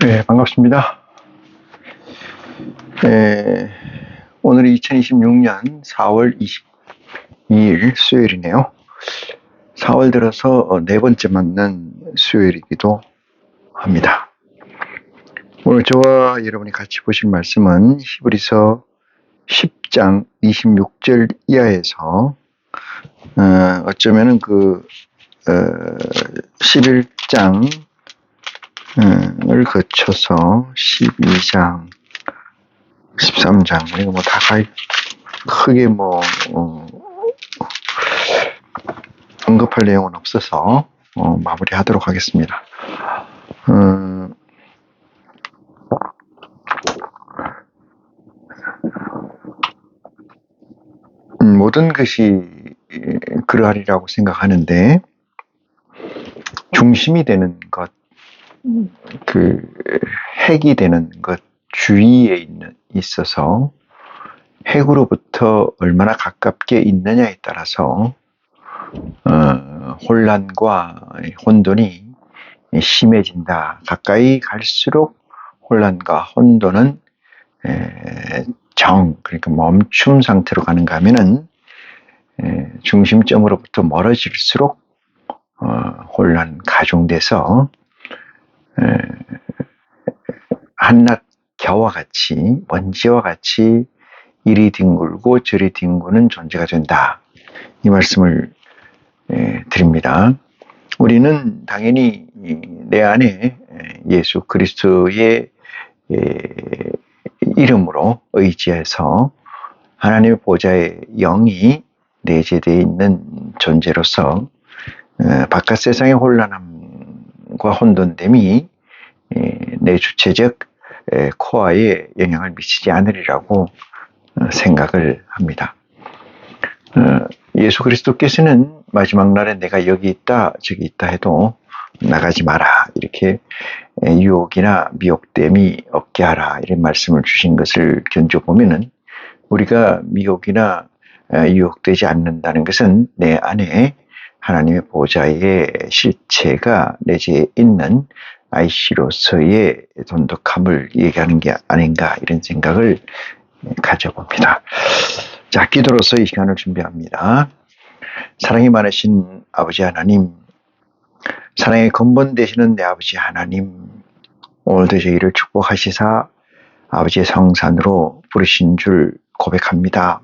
네, 반갑습니다. 오늘이 2026년 4월 22일 수요일이네요. 4월 들어서 네 번째 맞는 수요일이기도 합니다. 오늘 저와 여러분이 같이 보실 말씀은 히브리서 10장 26절 이하에서 어쩌면은 11장을 거쳐서 12장 13장, 우리가 다 크게 언급할 내용은 없어서, 마무리하도록 하겠습니다. 모든 것이 그러하리라고 생각하는데, 중심이 되는 것, 핵이 되는 것, 주위에 있어서 핵으로부터 얼마나 가깝게 있느냐에 따라서 혼란과 혼돈이 심해진다. 가까이 갈수록 혼란과 혼돈은 그러니까 멈춤 상태로 가는가 하면은 중심점으로부터 멀어질수록 혼란 가중돼서 한낱 겨와 같이, 먼지와 같이 이리 뒹굴고 저리 뒹구는 존재가 된다. 이 말씀을 드립니다. 우리는 당연히 내 안에 예수 그리스도의 이름으로 의지해서 하나님의 보좌의 영이 내재되어 있는 존재로서 바깥 세상의 혼란함과 혼돈됨이 내 주체적 코어에 영향을 미치지 않으리라고 생각을 합니다. 예수 그리스도께서는 마지막 날에 내가 여기 있다 저기 있다 해도 나가지 마라 이렇게 유혹이나 미혹됨이 없게 하라 이런 말씀을 주신 것을 견줘보면은 우리가 미혹이나 유혹되지 않는다는 것은 내 안에 하나님의 보좌의 실체가 내재해 있는 IC로서의 돈독함을 얘기하는 게 아닌가 이런 생각을 가져봅니다. 자, 기도로서 이 시간을 준비합니다. 사랑이 많으신 아버지 하나님, 사랑의 근본 되시는 내 아버지 하나님, 오늘도 저희를 축복하시사 아버지의 성산으로 부르신 줄 고백합니다.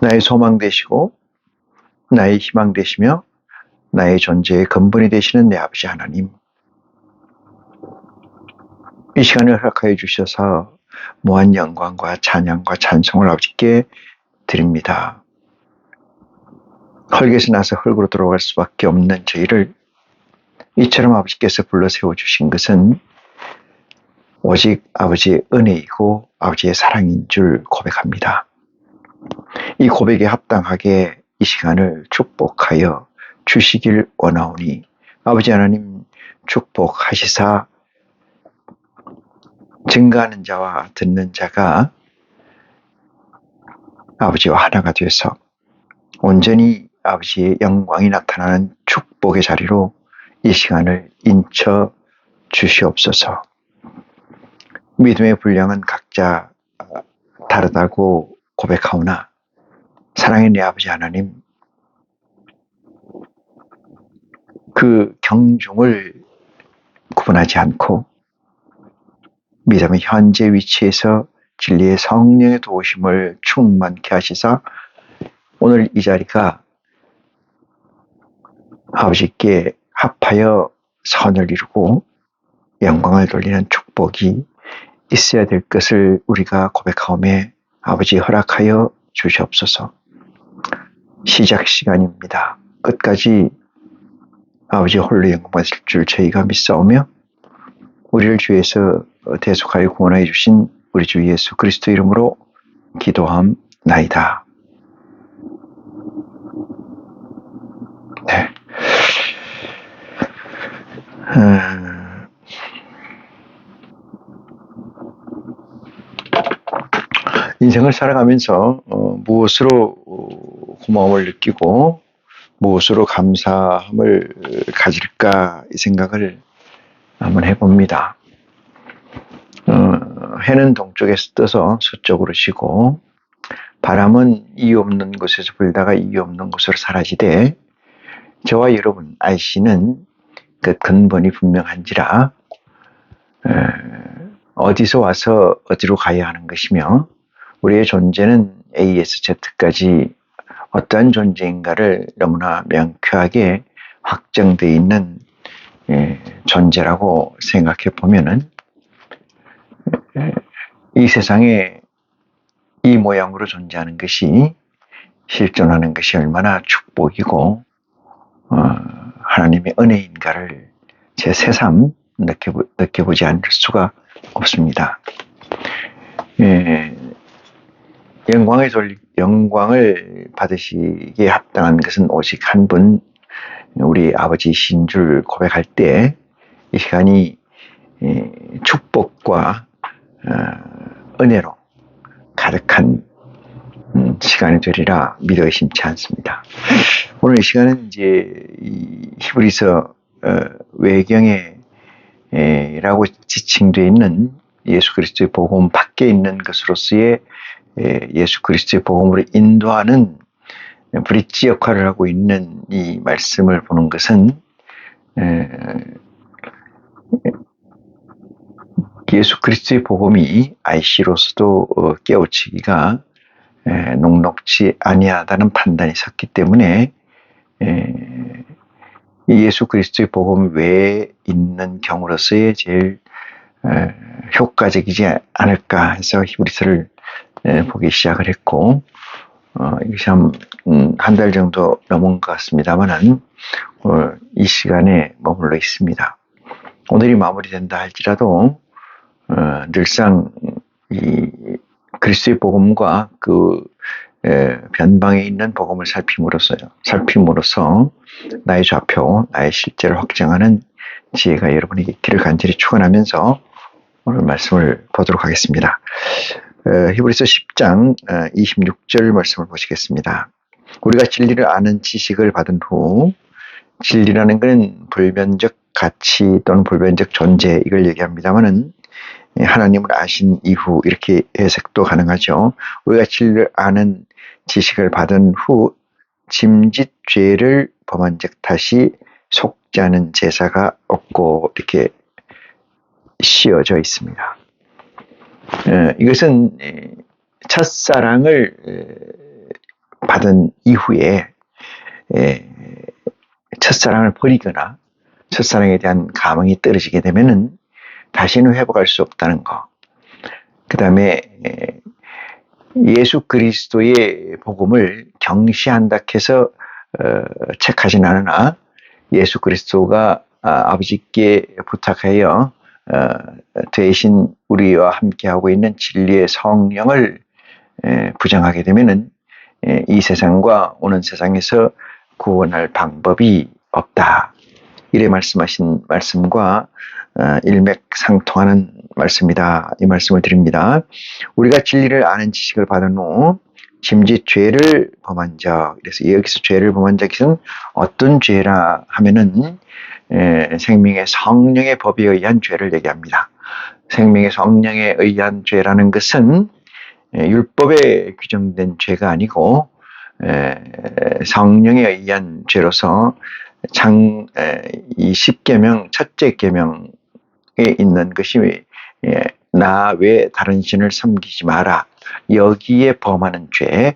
나의 소망 되시고 나의 희망 되시며 나의 존재의 근본이 되시는 내 아버지 하나님, 이 시간을 허락하여 주셔서 무한 영광과 찬양과 찬송을 아버지께 드립니다. 흙에서 나서 흙으로 돌아갈 수밖에 없는 저희를 이처럼 아버지께서 불러 세워주신 것은 오직 아버지의 은혜이고 아버지의 사랑인 줄 고백합니다. 이 고백에 합당하게 이 시간을 축복하여 주시길 원하오니 아버지 하나님 축복하시사 증거하는 자와 듣는 자가 아버지와 하나가 되어서 온전히 아버지의 영광이 나타나는 축복의 자리로 이 시간을 인쳐 주시옵소서. 믿음의 분량은 각자 다르다고 고백하오나 사랑의 내 아버지 하나님, 그 경중을 구분하지 않고 믿음의 현재 위치에서 진리의 성령의 도우심을 충만케 하시사 오늘 이 자리가 아버지께 합하여 선을 이루고 영광을 돌리는 축복이 있어야 될 것을 우리가 고백하오매 아버지 허락하여 주시옵소서. 시작 시간입니다. 끝까지 아버지 홀로 영광받을 줄 저희가 믿사오며 우리를 주에서 대속하여 구원하여 주신 우리 주 예수 그리스도 이름으로 기도함나이다. 네. 인생을 살아가면서 무엇으로 고마움을 느끼고 무엇으로 감사함을 가질까 이 생각을 한번 해봅니다. 해는 동쪽에서 떠서 서쪽으로 지고 바람은 이유 없는 곳에서 불다가 이유 없는 곳으로 사라지되 저와 여러분 IC는 그 근본이 분명한지라 어디서 와서 어디로 가야 하는 것이며 우리의 존재는 AS, Z까지 어떠한 존재인가를 너무나 명쾌하게 확정되어 있는 존재라고 생각해 보면은 이 세상에 이 모양으로 존재하는 것이 실존하는 것이 얼마나 축복이고 하나님의 은혜인가를 제 새삼 느껴보지 않을 수가 없습니다. 영광을 받으시기에 합당한 것은 오직 한 분, 우리 아버지이신 줄 고백할 때 이 시간이 축복과 은혜로 가득한 시간이 되리라 믿어 의심치 않습니다. 오늘 이 시간은 이제 이 히브리서 외경에 라고 지칭되어 있는 예수 그리스도의 복음 밖에 있는 것으로서의 예수 그리스도의 복음으로 인도하는 브릿지 역할을 하고 있는 이 말씀을 보는 것은 예수 그리스도의 복음이 IC로서도 깨우치기가 녹록지 아니하다는 판단이 섰기 때문에 예수 그리스도의 복음 외에 있는 경우로서의 제일 효과적이지 않을까 해서 히브리서를 보기 시작을 했고 이것이 한 달 정도 넘은 것 같습니다만은 이 시간에 머물러 있습니다. 오늘이 마무리된다 할지라도 늘상 이 그리스도의 복음과 그 변방에 있는 복음을 살핌으로써 나의 좌표, 나의 실제를 확정하는 지혜가 여러분에게 있기를 간절히 축원하면서 오늘 말씀을 보도록 하겠습니다. 히브리서 10장 26절 말씀을 보시겠습니다. 우리가 진리를 아는 지식을 받은 후, 진리라는 것은 불변적 가치 또는 불변적 존재 이걸 얘기합니다만은 하나님을 아신 이후 이렇게 해석도 가능하죠. 우리가 진리를 아는 지식을 받은 후 짐짓 죄를 범한 즉 다시 속지 않은 제사가 없고 이렇게 씌어져 있습니다. 이것은 첫사랑을 받은 이후에 첫사랑을 버리거나 첫사랑에 대한 감흥이 떨어지게 되면은 다시는 회복할 수 없다는 거. 그 다음에 예수 그리스도의 복음을 경시한다 해서 책하진 않으나 예수 그리스도가 아버지께 부탁하여 대신 우리와 함께하고 있는 진리의 성령을 부정하게 되면은 이 세상과 오는 세상에서 구원할 방법이 없다. 이래 말씀하신 말씀과 일맥상통하는 말씀이다. 이 말씀을 드립니다. 우리가 진리를 아는 지식을 받은 후 짐짓 죄를 범한 자. 그래서 여기서 죄를 범한 자는 어떤 죄라 하면은 생명의 성령의 법에 의한 죄를 얘기합니다. 생명의 성령에 의한 죄라는 것은 율법에 규정된 죄가 아니고 성령에 의한 죄로서 이 십계명 첫째 계명에 있는 것이 나 외 다른 신을 섬기지 마라. 여기에 범하는 죄.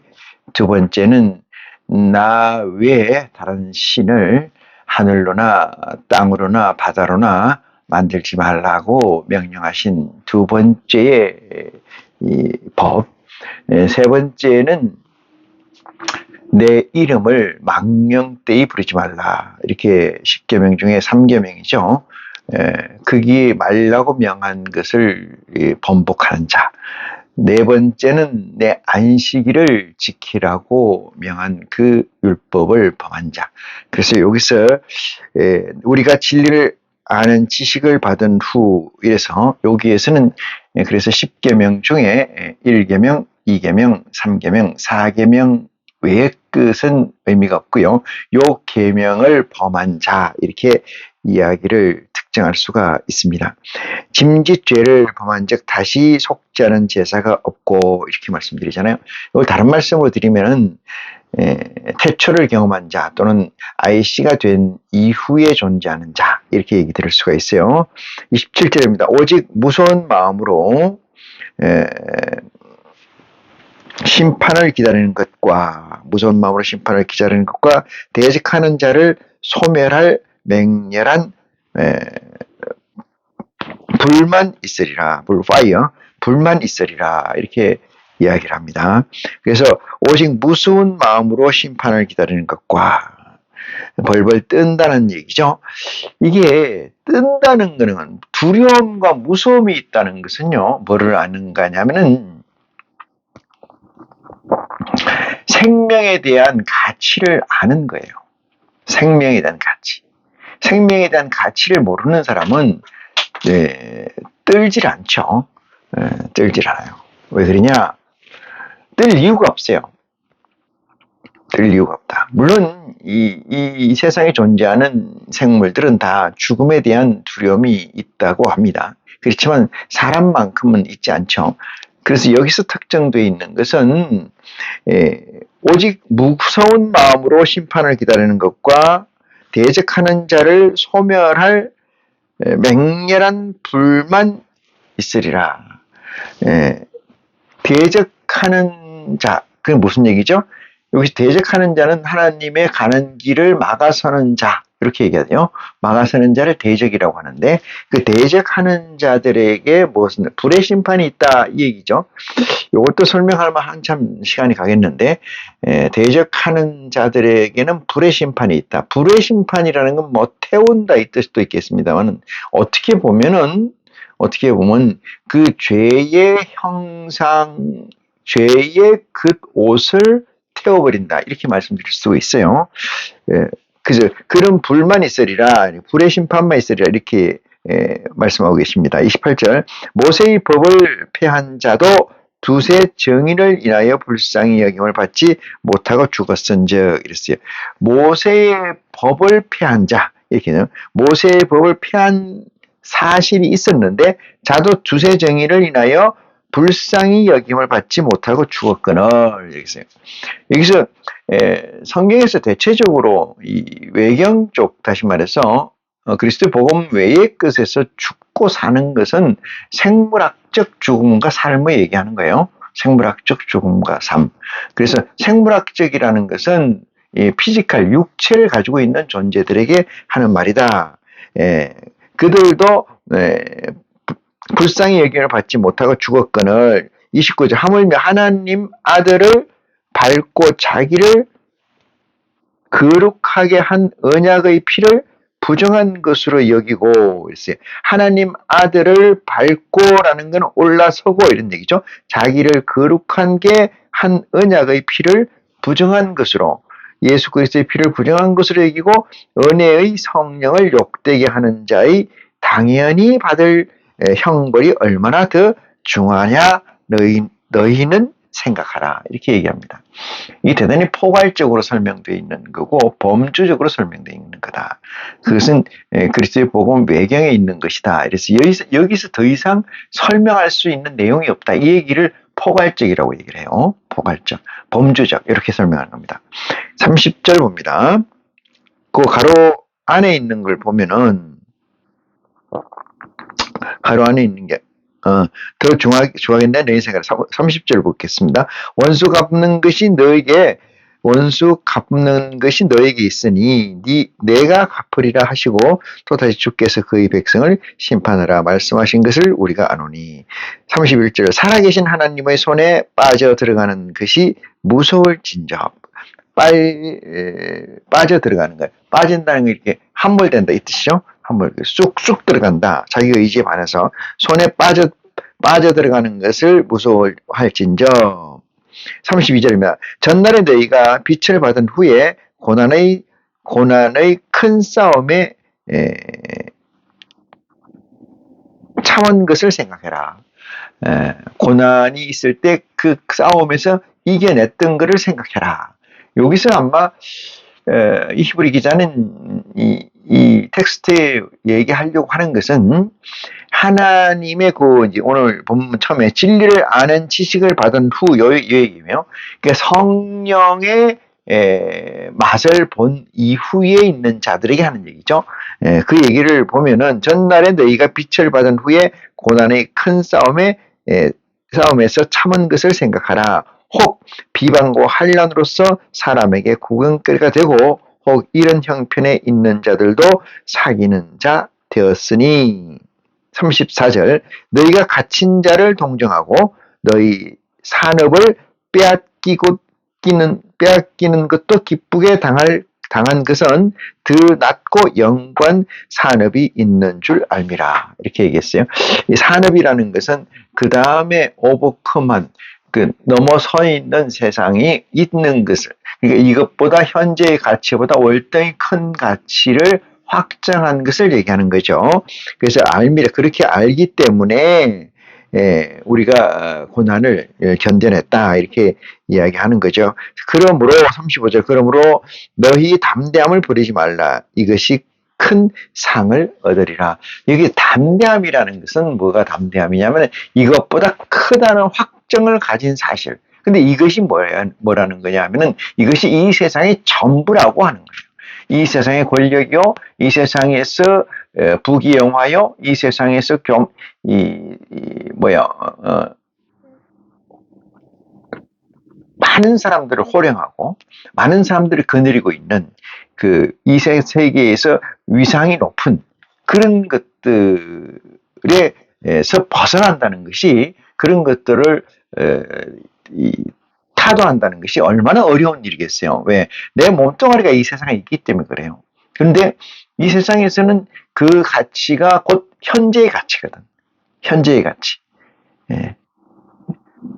두 번째는 나 외 다른 신을 하늘로나 땅으로나 바다로나 만들지 말라고 명령하신 두 번째의 이 법. 세 번째는 내 이름을 망령되이 부르지 말라. 이렇게 10계명 중에 3계명이죠. 거기에 말라고 명한 것을 번복하는 자. 네 번째는 내 안식일을 지키라고 명한 그 율법을 범한 자. 그래서 여기서 우리가 진리를 아는 지식을 받은 후 이래서 여기에서는 그래서 10계명 중에 1계명, 2계명, 3계명, 4계명 외의 끝은 의미가 없고요. 요 계명을 범한 자 이렇게 이야기를 특정할 수가 있습니다. 짐짓죄를 범한 즉 다시 속지 않은 제사가 없고 이렇게 말씀드리잖아요. 이걸 다른 말씀으로 드리면은 태초를 경험한 자 또는 IC가 된 이후에 존재하는 자 이렇게 얘기 드릴 수가 있어요. 27절입니다. 오직 무서운 마음으로 심판을 기다리는 것과 무서운 마음으로 심판을 기다리는 것과 대적하는 자를 소멸할 맹렬한 불만 있으리라. 불만 있으리라. 이렇게 이야기를 합니다. 그래서 오직 무서운 마음으로 심판을 기다리는 것과 벌벌 뜬다는 얘기죠. 이게 뜬다는 것은 두려움과 무서움이 있다는 것은요. 뭐를 아는 거냐면은 생명에 대한 가치를 아는 거예요. 생명에 대한 가치. 생명에 대한 가치를 모르는 사람은 떨질 않죠. 떨질 않아요. 왜 그러냐? 뜰 이유가 없어요. 뜰 이유가 없다. 물론 이 세상에 존재하는 생물들은 다 죽음에 대한 두려움이 있다고 합니다. 그렇지만 사람만큼은 있지 않죠. 그래서 여기서 특정되어 있는 것은 오직 무서운 마음으로 심판을 기다리는 것과 대적하는 자를 소멸할 맹렬한 불만 있으리라. 대적하는 자, 그게 무슨 얘기죠? 여기서 대적하는 자는 하나님의 가는 길을 막아서는 자, 이렇게 얘기하죠. 막아서는 자를 대적이라고 하는데, 그 대적하는 자들에게 무슨 불의 심판이 있다, 이 얘기죠. 이것도 설명하면 한참 시간이 가겠는데, 대적하는 자들에게는 불의 심판이 있다. 불의 심판이라는 건 뭐 태운다 이 뜻도 있겠습니다만, 어떻게 보면 그 죄의 형상, 죄의 그 옷을 태워버린다. 이렇게 말씀드릴 수 있어요. 그래서 그런 불만 있으리라, 불의 심판만 있으리라, 이렇게 말씀하고 계십니다. 28절. 모세의 법을 폐한 자도 두세 정인을 인하여 불쌍히 여김을 받지 못하고 죽었은즉 이랬어요. 모세의 법을 폐한 자, 이렇게요. 모세의 법을 폐한 사실이 있었는데 자도 두세 정인을 인하여 불쌍히 여김을 받지 못하고 죽었거늘. 여기서 성경에서 대체적으로 이 외경 쪽, 다시 말해서 그리스도 복음 외의 것에서 죽고 사는 것은 생물학적 죽음과 삶을 얘기하는 거예요. 생물학적 죽음과 삶. 그래서 생물학적이라는 것은 이 피지컬, 육체를 가지고 있는 존재들에게 하는 말이다. 그들도 불쌍히 여김을 받지 못하고 죽었거늘. 29절. 하물며 하나님 아들을 밟고 자기를 거룩하게 한 언약의 피를 부정한 것으로 여기고 있어요. 하나님 아들을 밟고라는 건 올라서고 이런 얘기죠. 자기를 거룩한 게 한 언약의 피를 부정한 것으로, 예수 그리스도의 피를 부정한 것으로 여기고 은혜의 성령을 욕되게 하는 자의 당연히 받을 형벌이 얼마나 더 중하냐 너희는 생각하라. 이렇게 얘기합니다. 이게 대단히 포괄적으로 설명되어 있는 거고 범주적으로 설명되어 있는 거다. 그것은 그리스도의 복음 외경에 있는 것이다. 그래서 여기서 더 이상 설명할 수 있는 내용이 없다. 이 얘기를 포괄적이라고 얘기를 해요. 포괄적, 범주적 이렇게 설명하는 겁니다. 30절 봅니다. 그 가로 안에 있는 걸 보면은 가로 안에 있는 게 더 중하겠네 너희 생각. 30절 보겠습니다. 원수 갚는 것이 너에게 있으니 내가 갚으리라 하시고 또 다시 주께서 그의 백성을 심판하라 말씀하신 것을 우리가 아노니. 31절. 살아계신 하나님의 손에 빠져 들어가는 것이 무서울진저. 빠져 들어가는 거예요. 빠진다는 게 이렇게 함몰된다 이 뜻이죠. 함몰, 쑥쑥 들어간다. 자기 의지에 반해서 손에 빠져 들어가는 것을 무서워할진저. 32절입니다. 전날에 너희가 빛을 받은 후에 고난의 큰 싸움에 참은 것을 생각해라. 고난이 있을 때 그 싸움에서 이겨냈던 것을 생각해라. 여기서 아마 이 히브리 기자는 이 텍스트에 얘기하려고 하는 것은 하나님의 이제 오늘 본문 처음에 진리를 아는 지식을 받은 후 요 얘기며, 그러니까 성령의 맛을 본 이후에 있는 자들에게 하는 얘기죠. 그 얘기를 보면은 전날에 너희가 빛을 받은 후에 고난의 큰 싸움에서 참은 것을 생각하라. 혹 비방과 환난으로서 사람에게 구경거리가 되고, 혹 이런 형편에 있는 자들도 사귀는 자 되었으니. 34절 너희가 갇힌 자를 동정하고 너희 산업을 빼앗기는 것도 기쁘게 당한 것은 더 낮고 영관 산업이 있는 줄 알미라. 이렇게 얘기했어요. 이 산업이라는 것은 그 다음에 오버컴한 넘어서 있는 세상이 있는 것을, 그러니까 이것보다 현재의 가치보다 월등히 큰 가치를 확장한 것을 얘기하는 거죠. 그래서 알미라, 그렇게 알기 때문에 우리가 고난을 견뎌냈다, 이렇게 이야기하는 거죠. 그러므로 35절 그러므로 너희 담대함을 버리지 말라. 이것이 큰 상을 얻으리라. 여기 담대함이라는 것은 뭐가 담대함이냐면 이것보다 크다는 확정을 가진 사실. 근데 이것이 뭐라는 거냐 하면은 이것이 이 세상의 전부라고 하는 거예요. 이 세상의 권력이요, 이 세상에서 부귀영화요, 이 세상에서 많은 사람들을 호령하고 많은 사람들을 거느리고 있는 이 세계에서 위상이 높은 그런 것들에서 벗어난다는 것이, 그런 것들을 타도한다는 것이 얼마나 어려운 일이겠어요. 왜? 내 몸뚱아리가 이 세상에 있기 때문에 그래요. 그런데 이 세상에서는 그 가치가 곧 현재의 가치거든. 현재의 가치.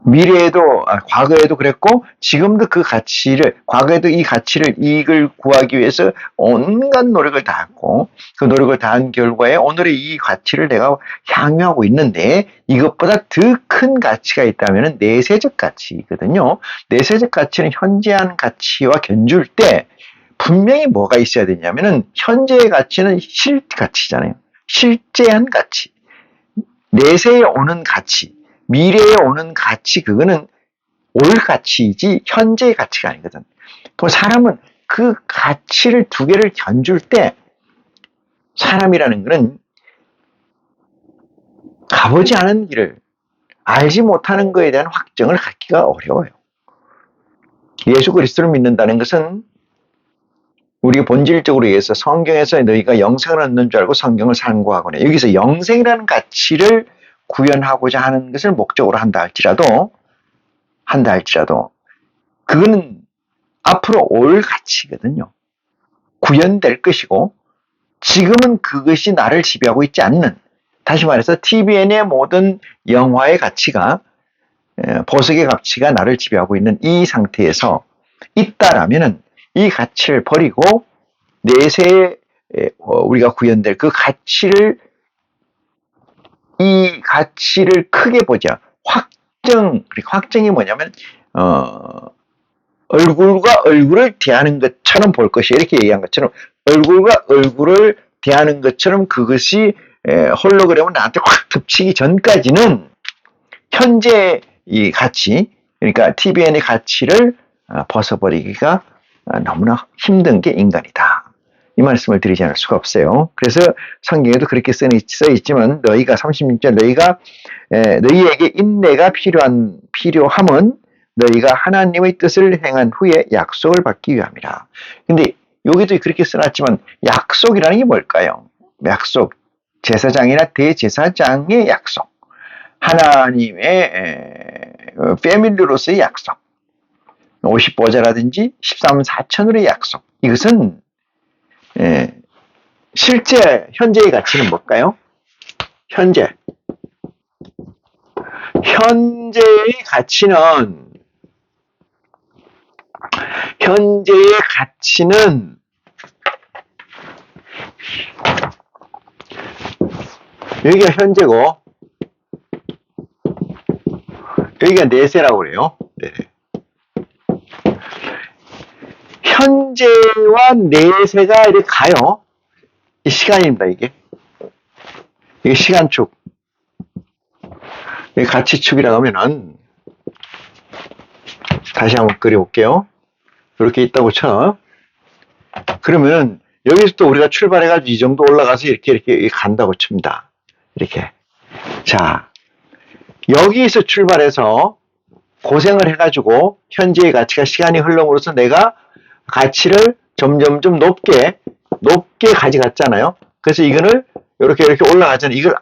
미래에도, 과거에도 그랬고, 지금도 그 가치를, 과거에도 이 가치를, 이익을 구하기 위해서 온갖 노력을 다했고, 그 노력을 다한 결과에 오늘의 이 가치를 내가 향유하고 있는데, 이것보다 더 큰 가치가 있다면 내세적 가치거든요. 내세적 가치는 현재한 가치와 견줄 때, 분명히 뭐가 있어야 되냐면은, 현재의 가치는 실가치잖아요. 실제한 가치. 내세에 오는 가치. 미래에 오는 가치, 그거는 올 가치이지 현재의 가치가 아니거든. 그럼 사람은 그 가치를 두 개를 견줄 때, 사람이라는 것은 가보지 않은 길을, 알지 못하는 것에 대한 확정을 갖기가 어려워요. 예수 그리스도를 믿는다는 것은 우리가 본질적으로 얘기해서 성경에서 너희가 영생을 얻는 줄 알고 성경을 상고하거나, 여기서 영생이라는 가치를 구현하고자 하는 것을 목적으로 한다 할지라도 그거는 앞으로 올 가치거든요. 구현될 것이고, 지금은 그것이 나를 지배하고 있지 않는, 다시 말해서 TVN의 모든 영화의 가치가, 보석의 가치가 나를 지배하고 있는 이 상태에서 있다라면은 이 가치를 버리고 내세에 우리가 구현될 그 가치를, 이 가치를 크게 보자. 확정이 뭐냐면 얼굴과 얼굴을 대하는 것처럼 볼 것이야, 이렇게 얘기한 것처럼, 얼굴과 얼굴을 대하는 것처럼 그것이 홀로그램은 나한테 확 덮치기 전까지는 현재 이 가치, 그러니까 TVN의 가치를 벗어버리기가 너무나 힘든 게 인간이다. 이 말씀을 드리지 않을 수가 없어요. 그래서 성경에도 그렇게 써 있지만, 너희가 36절 너희가 너희에게 인내가 필요함은 너희가 하나님의 뜻을 행한 후에 약속을 받기 위함이라. 근데 여기도 그렇게 써놨지만 약속이라는 게 뭘까요? 약속, 제사장이나 대제사장의 약속, 하나님의 패밀리로서의 약속, 50보자라든지 13사천으로의 약속, 이것은 실제 현재의 가치는 뭘까요? 현재의 가치는 여기가 현재고 여기가 내세라고 그래요. 네. 현재와 내세가 이렇게 가요. 이 시간입니다, 이게. 이게 시간축. 이게 가치축이라고 하면은, 다시 한번 그려볼게요. 이렇게 있다고 쳐. 그러면, 여기서부터 우리가 출발해가지고 이 정도 올라가서 이렇게 간다고 칩니다. 이렇게. 자, 여기서 출발해서 고생을 해가지고 현재의 가치가 시간이 흘러므로써 내가 가치를 점점점 높게 가져갔잖아요. 그래서 이거를 이렇게 올라가잖아요. 이걸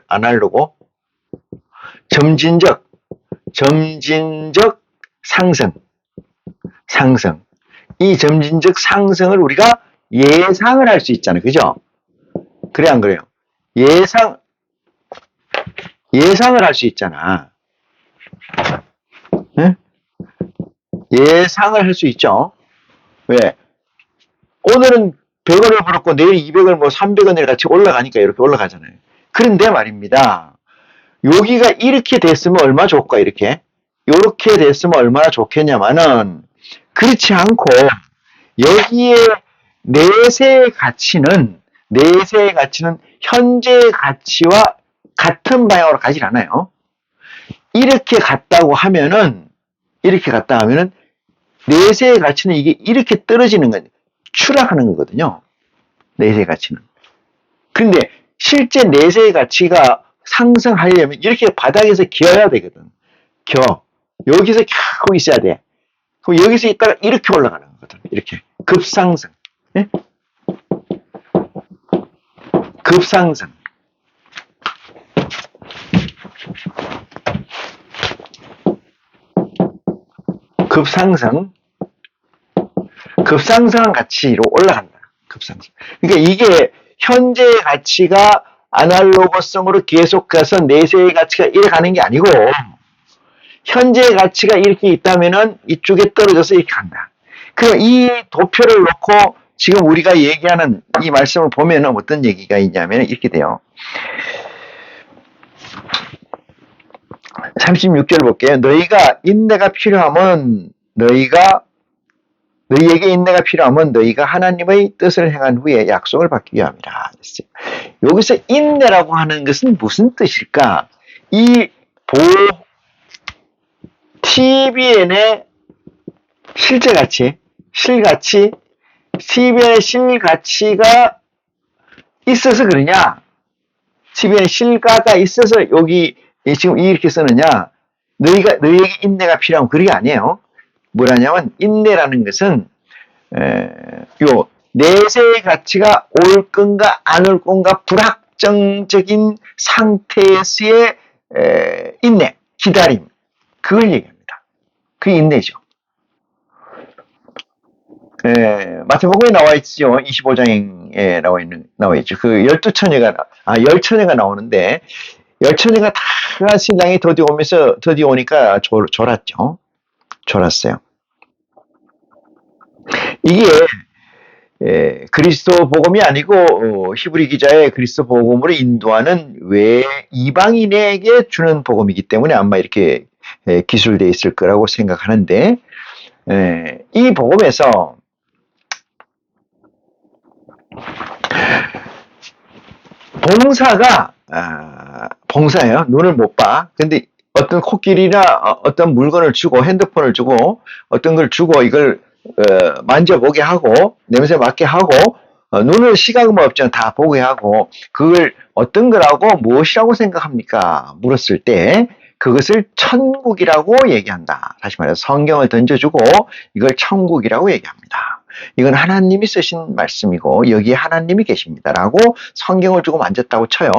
아날로고 점진적 상승. 이 점진적 상승을 우리가 예상을 할 수 있잖아요. 그죠? 그래 안 그래요? 예상을 할 수 있잖아. 네? 예상을 할 수 있죠. 왜? 오늘은 100원을 벌었고 내일 200원 뭐 300원을 같이 올라가니까 이렇게 올라가잖아요. 그런데 말입니다. 여기가 이렇게 됐으면 얼마나 좋을까 이렇게 됐으면 얼마나 좋겠냐마는 그렇지 않고 여기에 내세의 가치는 현재의 가치와 같은 방향으로 가질 않아요. 이렇게 갔다고 하면은 내세의 가치는 이게 이렇게 떨어지는 거예요. 추락하는 거거든요. 내세의 가치는. 근데 실제 내세의 가치가 상승하려면 이렇게 바닥에서 기어야 되거든. 여기서 켜고 있어야 돼. 그럼 여기서 있다가 이렇게 올라가는 거거든. 이렇게. 급상승. 네? 급상승. 급상승한 가치로 올라간다. 급상승. 그러니까 이게 현재의 가치가 아날로그성으로 계속 가서 내세의 가치가 이렇게 가는 게 아니고 현재의 가치가 이렇게 있다면은 이쪽에 떨어져서 이렇게 간다. 그럼 이 도표를 놓고 지금 우리가 얘기하는 이 말씀을 보면은 어떤 얘기가 있냐면 이렇게 돼요. 36절 볼게요. 너희에게 인내가 필요하면 너희가 하나님의 뜻을 행한 후에 약속을 받기 위함이라. 여기서 인내라고 하는 것은 무슨 뜻일까? 이 TBN의 실제 가치, TBN의 실가치가 있어서 그러냐? TBN의 실가가 있어서 여기 지금 이렇게 쓰느냐? 너희에게 인내가 필요하면 그게 아니에요. 뭐라냐면 인내라는 것은 내세의 가치가 올 건가 안 올 건가 불확정적인 상태에서의 인내, 기다림, 그걸 얘기합니다. 그게 인내죠. 마태복음에 나와 있죠. 25장에 나와 있죠. 그 10처녀가 나오는데 10처녀가 다 신랑이 드디어 오니까 졸았어요. 이게 그리스도 복음이 아니고 히브리 기자의 그리스도 복음으로 인도하는 이방인에게 주는 복음이기 때문에 아마 이렇게 기술되어 있을 거라고 생각하는데 이 복음에서 봉사예요. 눈을 못 봐. 근데 어떤 코끼리나 어떤 물건을 주고 핸드폰을 주고 어떤 걸 주고 이걸 만져보게 하고 냄새 맡게 하고 눈을 시각은 없지만 다 보게 하고 그걸 어떤 거라고 무엇이라고 생각합니까? 물었을 때 그것을 천국이라고 얘기한다. 다시 말해서 성경을 던져주고 이걸 천국이라고 얘기합니다. 이건 하나님이 쓰신 말씀이고 여기에 하나님이 계십니다라고 성경을 주고 만졌다고 쳐요.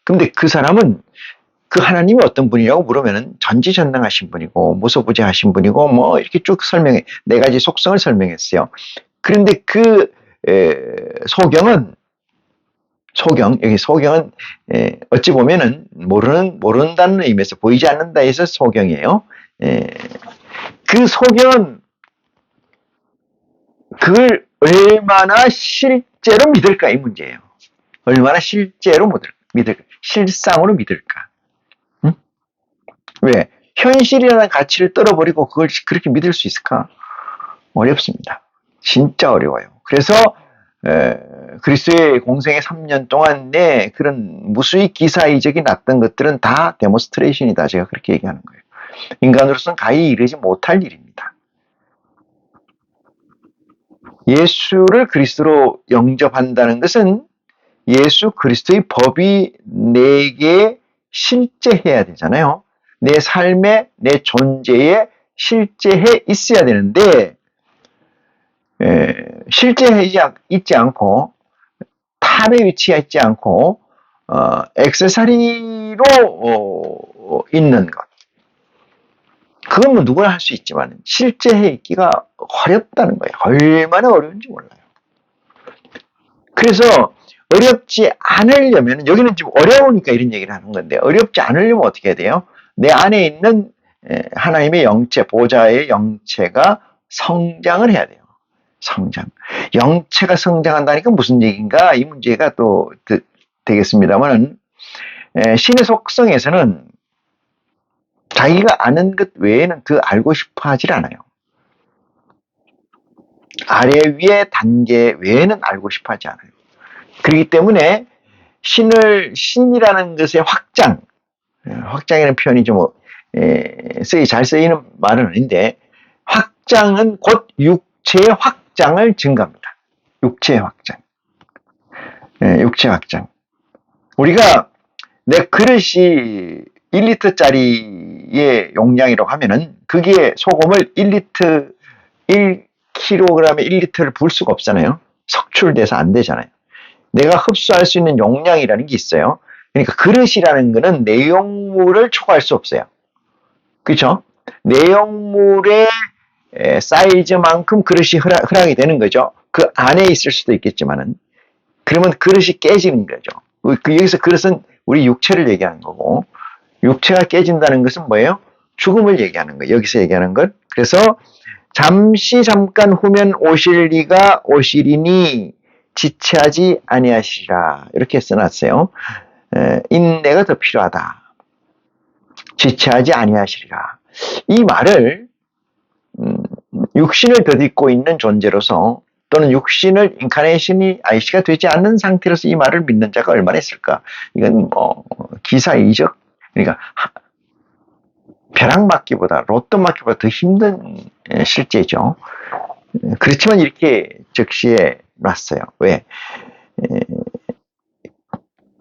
근데 그 사람은 그 하나님이 어떤 분이라고 물으면은 전지전능하신 분이고 무소부재하신 분이고 뭐 이렇게 쭉 네 가지 속성을 설명했어요. 그런데 그 여기 소경은 어찌 보면은 모른다는 의미에서 보이지 않는다 해서 소경이에요. 그 소경은 그걸 얼마나 실제로 믿을까 이 문제예요. 얼마나 실제로 믿을까? 실상으로 믿을까? 응? 왜? 현실이라는 가치를 떨어버리고 그걸 그렇게 믿을 수 있을까? 어렵습니다. 진짜 어려워요. 그래서 그리스도의 공생의 3년 동안 내 그런 무수히 기사이적이 났던 것들은 다 데모스트레이션이다. 제가 그렇게 얘기하는 거예요. 인간으로서는 가히 이르지 못할 일입니다. 예수를 그리스도로 영접한다는 것은 예수 그리스도의 법이 내게 실제해야 되잖아요. 내 삶에, 내 존재에 실제해 있어야 되는데 실제해 있지 않고 탑에 위치해 있지 않고 액세서리로 있는 것. 그건 뭐 누구나 할 수 있지만 실제해 있기가 어렵다는 거예요. 얼마나 어려운지 몰라요. 그래서 어렵지 않으려면 여기는 지금 어려우니까 이런 얘기를 하는 건데 어렵지 않으려면 어떻게 해야 돼요? 내 안에 있는 하나님의 영체, 보좌의 영체가 성장을 해야 돼요. 성장. 영체가 성장한다니까 무슨 얘기인가? 이 문제가 또 되겠습니다만 신의 속성에서는 자기가 아는 것 외에는 더 알고 싶어 하질 않아요. 아래 위의 단계 외에는 알고 싶어 하지 않아요. 그렇기 때문에 신이라는 것의 확장이라는 표현이 좀 잘 쓰이는 말은 아닌데 확장은 곧 육체의 확장을 증가합니다. 육체의 확장. 육체 확장. 우리가 내 그릇이 1리터짜리의 용량이라고 하면은 그게 소금을 1리터 1kg에 1리터를 부을 수가 없잖아요. 석출돼서 안 되잖아요. 내가 흡수할 수 있는 용량이라는 게 있어요. 그러니까 그릇이라는 거는 내용물을 초과할 수 없어요. 그렇죠? 내용물의 사이즈만큼 그릇이 허락이 되는 거죠. 그 안에 있을 수도 있겠지만은 그러면 그릇이 깨지는 거죠. 여기서 그릇은 우리 육체를 얘기하는 거고 육체가 깨진다는 것은 뭐예요? 죽음을 얘기하는 거예요. 여기서 얘기하는 것. 그래서 잠깐 후면 오실 이가 오시리니 지체하지 아니하시리라. 이렇게 써놨어요. 인내가 더 필요하다. 지체하지 아니하시리라. 이 말을 육신을 덧입고 있는 존재로서 또는 육신을 인카네이션이 아이씨가 되지 않는 상태로서 이 말을 믿는 자가 얼마나 있을까? 이건 기사이적, 그러니까 벼락 맞기보다 로또 맞기보다 더 힘든 실제죠. 그렇지만 이렇게 적시해 놨어요. 왜?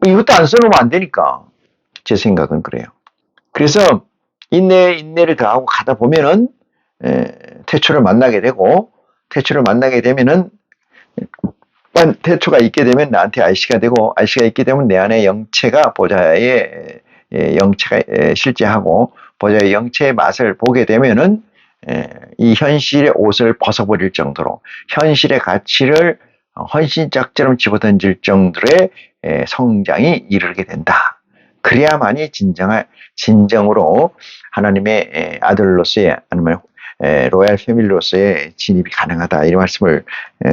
이것도 안 써놓으면 안 되니까 제 생각은 그래요. 그래서 인내를 더하고 가다 보면은 태초를 만나게 되고 태초를 만나게 되면은 태초가 있게 되면 나한테 아이씨가 되고 아이씨가 있게 되면 내 안에 영체가 보좌의 영체가 실제하고 보좌의 영체의 맛을 보게 되면은 이 현실의 옷을 벗어버릴 정도로 현실의 가치를 헌신짝처럼 집어던질 정도의 성장이 이르게 된다. 그래야만이 진정으로 하나님의 아들로서의 아니면 로얄 패밀리로서의 진입이 가능하다. 이 말씀을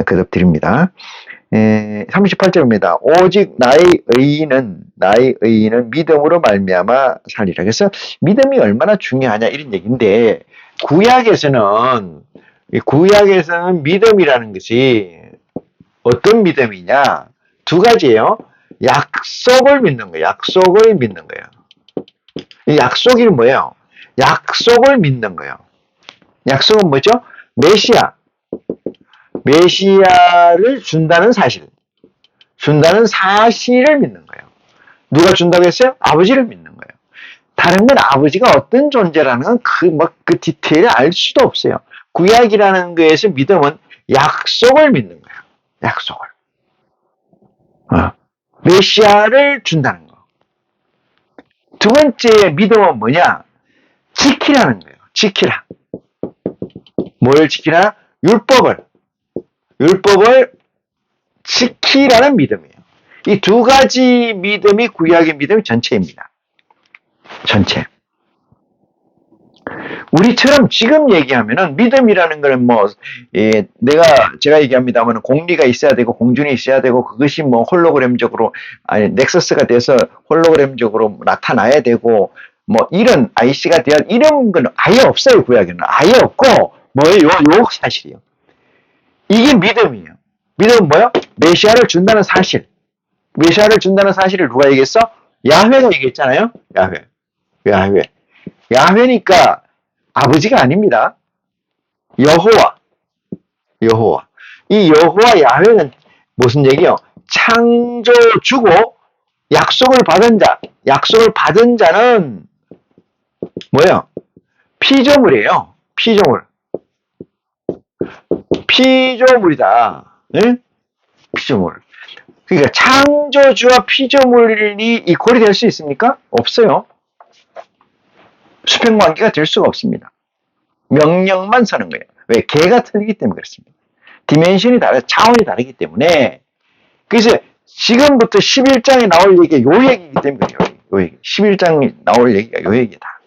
거듭 드립니다. 38절입니다. 오직 나의 의인은 믿음으로 말미암아 살리라. 그래서 믿음이 얼마나 중요하냐 이런 얘기인데 구약에서는 믿음이라는 것이 어떤 믿음이냐? 두 가지예요. 약속을 믿는 거예요. 약속을 믿는 거예요. 이 약속이 뭐예요? 약속을 믿는 거예요. 약속은 뭐죠? 메시아를 준다는 사실을 믿는 거예요. 누가 준다고 했어요? 아버지를 믿는 거예요. 다른 건 아버지가 어떤 존재라는 건 그 디테일을 알 수도 없어요. 구약이라는 거에서 믿음은 약속을 믿는 거예요. 약속을. 메시아를 준다는 거. 두 번째 믿음은 뭐냐? 지키라는 거예요. 지키라. 뭘 지키라? 율법을 지키라는 믿음이에요. 이 두 가지 믿음이 구약의 믿음의 전체입니다. 전체. 우리처럼 지금 얘기하면은 믿음이라는 거는 제가 얘기합니다만 공리가 있어야 되고 공준이 있어야 되고 그것이 홀로그램적으로 넥서스가 돼서 홀로그램적으로 나타나야 되고 이런 IC가 이런 건 아예 없어요. 구약에는 아예 없고 뭐예요? 요 사실이에요. 이게 믿음이에요. 믿음은 뭐요? 메시아를 준다는 사실. 메시아를 준다는 사실을 누가 얘기했어? 야훼가 얘기했잖아요. 야훼. 야훼. 야훼니까 아버지가 아닙니다. 여호와. 여호와. 이 여호와 야훼는 무슨 얘기요? 창조주고 약속을 받은 자. 약속을 받은 자는 뭐예요? 피조물이에요. 피조물. 피조물이다. 네? 피조물. 그러니까 창조주와 피조물이 이퀄이 될 수 있습니까? 없어요. 수평관계가 될 수가 없습니다. 명령만 서는 거예요. 왜? 개가 틀리기 때문에 그렇습니다. 디멘션이 차원이 다르기 때문에. 그래서 지금부터 11장에 나올 얘기가 요 얘기이기 때문에 그래요. 요 얘기. 11장에 나올 얘기가 요 얘기다.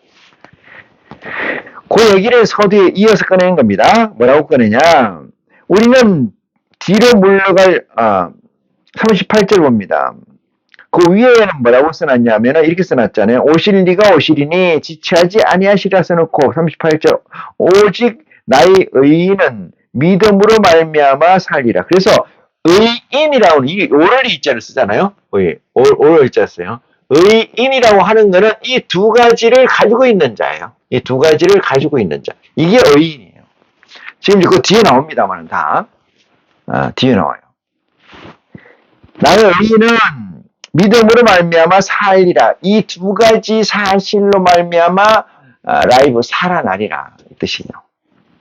그 얘기를 서두에 이어서 꺼내는 겁니다. 뭐라고 꺼내냐? 우리는 뒤로 물러갈 38절 봅니다. 그 위에는 뭐라고 써놨냐면 이렇게 써놨잖아요. 오실 리가 오시리니 지체하지 아니하시라 써놓고 38절 오직 나의 의인은 믿음으로 말미암아 살리라. 그래서 의인이라고는 이 오를 이자를 쓰잖아요. 오를 이자 써요. 의인이라고 하는 거는 이 두 가지를 가지고 있는 자예요. 이 두 가지를 가지고 있는 자. 이게 의인이에요. 지금 그 뒤에 나옵니다만 다 뒤에 나와요. 나의 의인은 믿음으로 말미암아 살리라. 이 두 가지 사실로 말미암아 라이브 살아나리라 이 뜻이에요.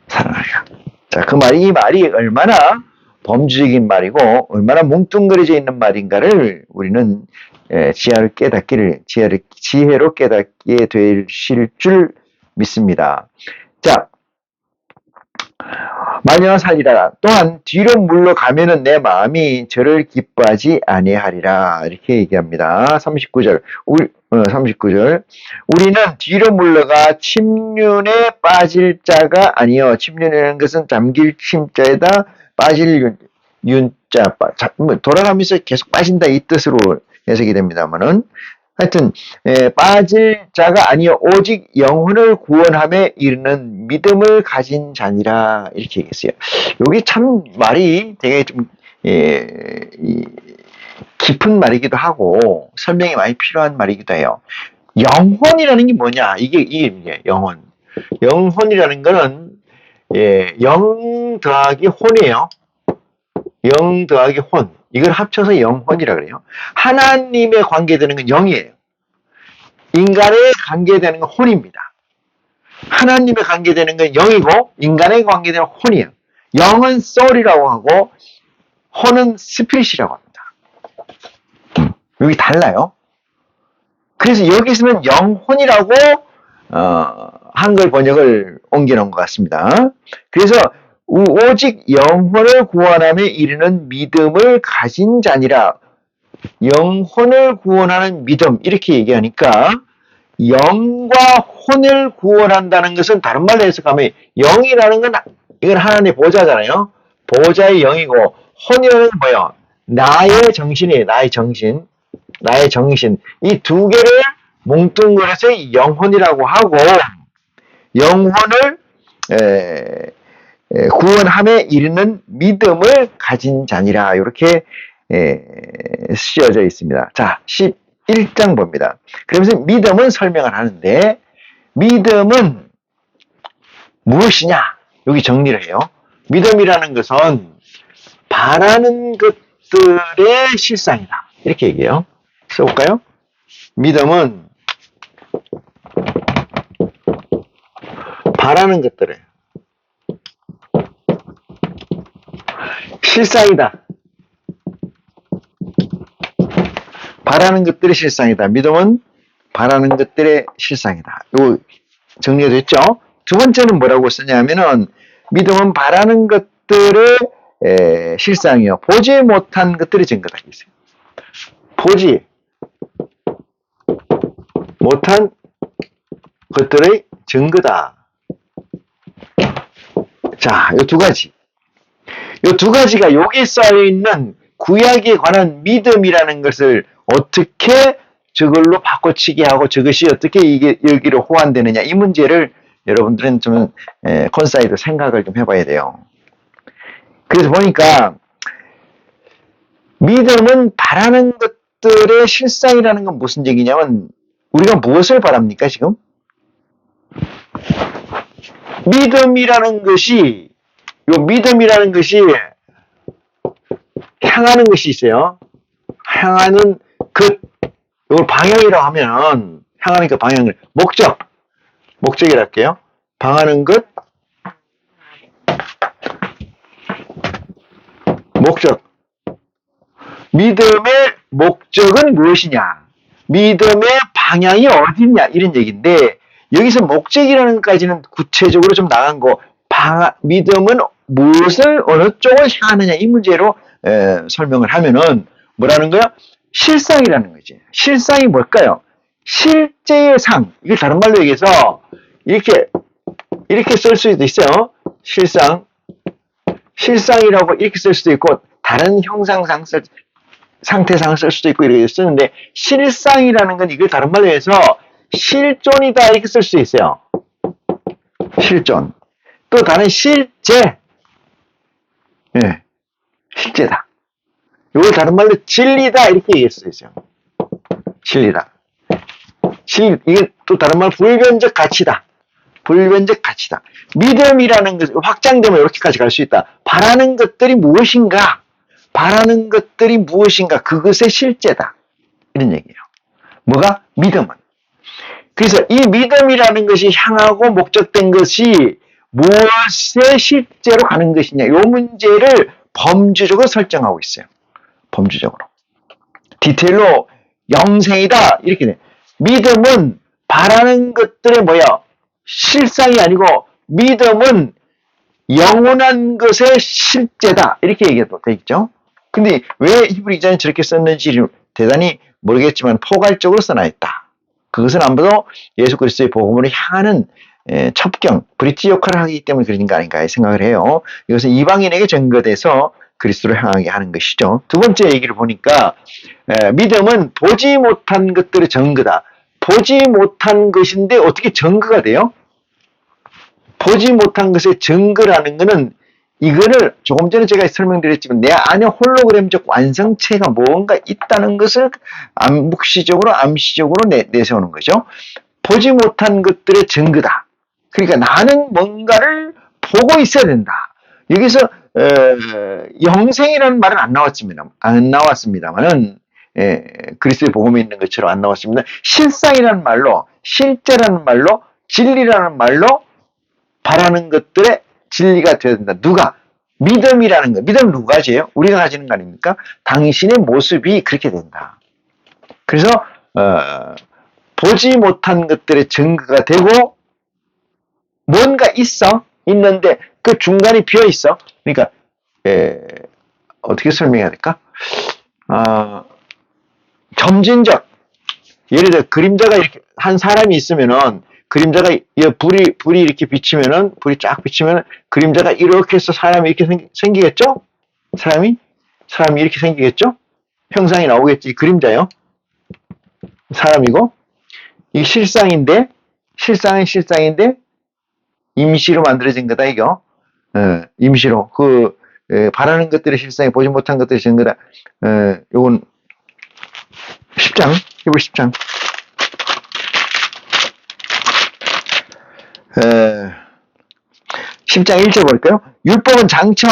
살아나리라. 자, 이 말이 얼마나 범주적인 말이고 얼마나 뭉뚱그려져 있는 말인가를 우리는 지혜로 깨닫게 되실 줄 믿습니다. 자, 마녀 살리라. 또한 뒤로 물러가면은 내 마음이 저를 기뻐하지 아니하리라. 이렇게 얘기합니다. 39절. 39절. 우리는 뒤로 물러가 침륜에 빠질 자가 아니요. 침륜이라는 것은 잠길 침자에다 빠질 윤자. 돌아가면서 계속 빠진다 이 뜻으로 해석이 됩니다만은 하여튼 빠질 자가 아니요 오직 영혼을 구원함에 이르는 믿음을 가진 자니라 이렇게 얘기했어요. 여기 참 말이 되게 좀 깊은 말이기도 하고 설명이 많이 필요한 말이기도 해요. 영혼이라는 게 뭐냐? 이게 영혼. 영혼이라는 거는 영 더하기 혼이에요. 영 더하기 혼. 이걸 합쳐서 영혼이라 그래요. 하나님에 관계되는 건 영이에요. 인간에 관계되는 건 혼입니다. 하나님에 관계되는 건 영이고 인간에 관계되는 혼이에요. 영은 soul이라고 하고 혼은 spirit이라고 합니다. 여기 달라요. 그래서 여기서는 영혼이라고 한글 번역을 옮겨놓은 것 같습니다. 그래서 오직 영혼을 구원함에 이르는 믿음을 가진 자니라. 영혼을 구원하는 믿음 이렇게 얘기하니까 영과 혼을 구원한다는 것은 다른 말로 해석하면 영이라는 건 이건 하나님의 보좌잖아요. 보좌의 영이고 혼이라는 건 뭐예요? 나의 정신이에요. 나의 정신. 이 두 개를 뭉뚱그려서 영혼이라고 하고 영혼을 구원함에 이르는 믿음을 가진 자니라 이렇게 쓰여져 있습니다. 자, 11장 봅니다. 그러면서 믿음은 설명을 하는데 믿음은 무엇이냐? 여기 정리를 해요. 믿음이라는 것은 바라는 것들의 실상이다. 이렇게 얘기해요. 써볼까요? 믿음은 바라는 것들의 실상이다. 바라는 것들의 실상이다. 믿음은 바라는 것들의 실상이다. 이거 정리가 됐죠? 두 번째는 뭐라고 쓰냐면은 믿음은 바라는 것들의 실상이요. 보지 못한 것들의 증거다. 보지 못한 것들의 증거다. 자, 이 두 가지. 이 두 가지가 여기 쌓여있는 구약에 관한 믿음이라는 것을 어떻게 저걸로 바꿔치기 하고 저것이 어떻게 이게 여기로 호환되느냐 이 문제를 여러분들은 좀 콘사이드 생각을 좀 해봐야 돼요. 그래서 보니까 믿음은 바라는 것들의 실상이라는 건 무슨 얘기냐면 우리가 무엇을 바랍니까 지금? 믿음이라는 것이 향하는 것이 있어요. 향하는 것, 이걸 방향이라고 하면 향하는 그 방향을 목적이라 할게요. 방하는 것, 목적. 믿음의 목적은 무엇이냐? 믿음의 방향이 어디냐? 이런 얘기인데 여기서 목적이라는 것까지는 구체적으로 좀 나간 거. 믿음은 무엇을 어느 쪽을 향하느냐 이 문제로 설명을 하면은 뭐라는 거야? 실상이라는 거지. 실상이 뭘까요? 실제의 상. 이걸 다른 말로 얘기해서 이렇게 쓸 수도 있어요. 실상이라고 이렇게 쓸 수도 있고 다른 형상상 상태상을 쓸 수도 있고 이렇게 쓰는데 실상이라는 건 이걸 다른 말로 해서 실존이다 이렇게 쓸 수 있어요. 실존. 또 다른 실제. 예. 실제다. 이걸 다른 말로 진리다 이렇게 얘기할 수 있어요. 진리다. 이게 또 다른 말로 불변적 가치다. 불변적 가치다. 믿음이라는 것이 확장되면 이렇게까지 갈 수 있다. 바라는 것들이 무엇인가? 그것의 실제다. 이런 얘기예요. 뭐가? 믿음은. 그래서 이 믿음이라는 것이 향하고 목적된 것이 무엇에 실제로 가는 것이냐. 이 문제를 범주적으로 설정하고 있어요. 범주적으로. 디테일로 영생이다. 이렇게 돼. 믿음은 바라는 것들의 실상이 아니고 믿음은 영원한 것의 실제다. 이렇게 얘기해도 되겠죠. 근데 왜 히브리 기자는 저렇게 썼는지 대단히 모르겠지만 포괄적으로 써놔있다. 그것은 아무래도 예수 그리스도의 복음으로 향하는 첩경, 브릿지 역할을 하기 때문에 그런 거 아닌가 생각을 해요. 이것은 이방인에게 전거돼서 그리스도를 향하게 하는 것이죠. 두 번째 얘기를 보니까 믿음은 보지 못한 것들의 증거다. 보지 못한 것인데 어떻게 증거가 돼요? 보지 못한 것의 증거라는 것은 이거를 조금 전에 제가 설명드렸지만 내 안에 홀로그램적 완성체가 뭔가 있다는 것을 암시적으로 내세우는 거죠. 보지 못한 것들의 증거다. 그러니까 나는 뭔가를 보고 있어야 된다. 여기서 영생이라는 말은 안 나왔습니다만은 그리스도의 복음에 있는 것처럼 안 나왔습니다. 실상이라는 말로, 실제라는 말로, 진리라는 말로 바라는 것들의 진리가 되어야 된다. 누가? 믿음이라는 거. 믿음은 누가 가져요? 우리가 가지는 거 아닙니까? 당신의 모습이 그렇게 된다. 그래서 보지 못한 것들의 증거가 되고 뭔가 있는데 그 중간이 비어 있어. 그러니까 어떻게 설명해야 될까? 점진적. 예를 들어 그림자가 이렇게 한 사람이 있으면은 그림자가 불이 이렇게 비치면은 불이 쫙 비치면은 그림자가 이렇게 해서 사람이 이렇게 생기겠죠? 사람이 이렇게 생기겠죠? 형상이 나오겠지. 그림자요. 사람이고 이 실상인데 임시로 만들어진 거다 이거. 임시로 바라는 것들의 실상이 보지 못한 것들의 증거다. 요건 10장 히브리 10장 10장 1절 볼까요? 율법은 장차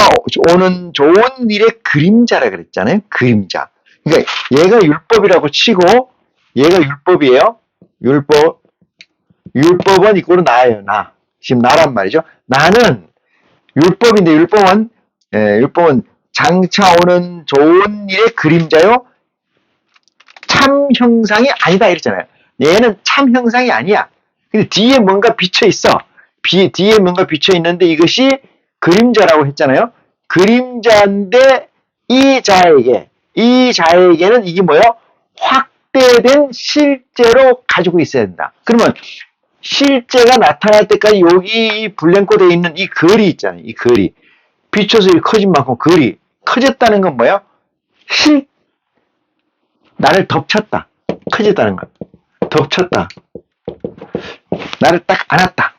오는 좋은 일의 그림자라 그랬잖아요. 그림자. 그러니까 얘가 율법이라고 치고 얘가 율법이에요. 율법은 이꼴로 나예요. 나. 지금 나란 말이죠. 나는 율법인데 율법은 장차 오는 좋은 일의 그림자요. 참 형상이 아니다 이랬잖아요. 얘는 참 형상이 아니야. 근데 뒤에 뭔가 비쳐 있어. 뒤에 뭔가 비쳐 있는데 이것이 그림자라고 했잖아요. 그림자인데 이 자에게는 이게 뭐예요? 확대된 실제로 가지고 있어야 된다. 그러면 실제가 나타날 때까지 여기 블랭코 되어 있는 이 글이 있잖아요. 이 글이 비춰서 커진 만큼 글이 커졌다는 건 뭐예요? 나를 덮쳤다. 커졌다는 것. 덮쳤다. 나를 딱 안았다.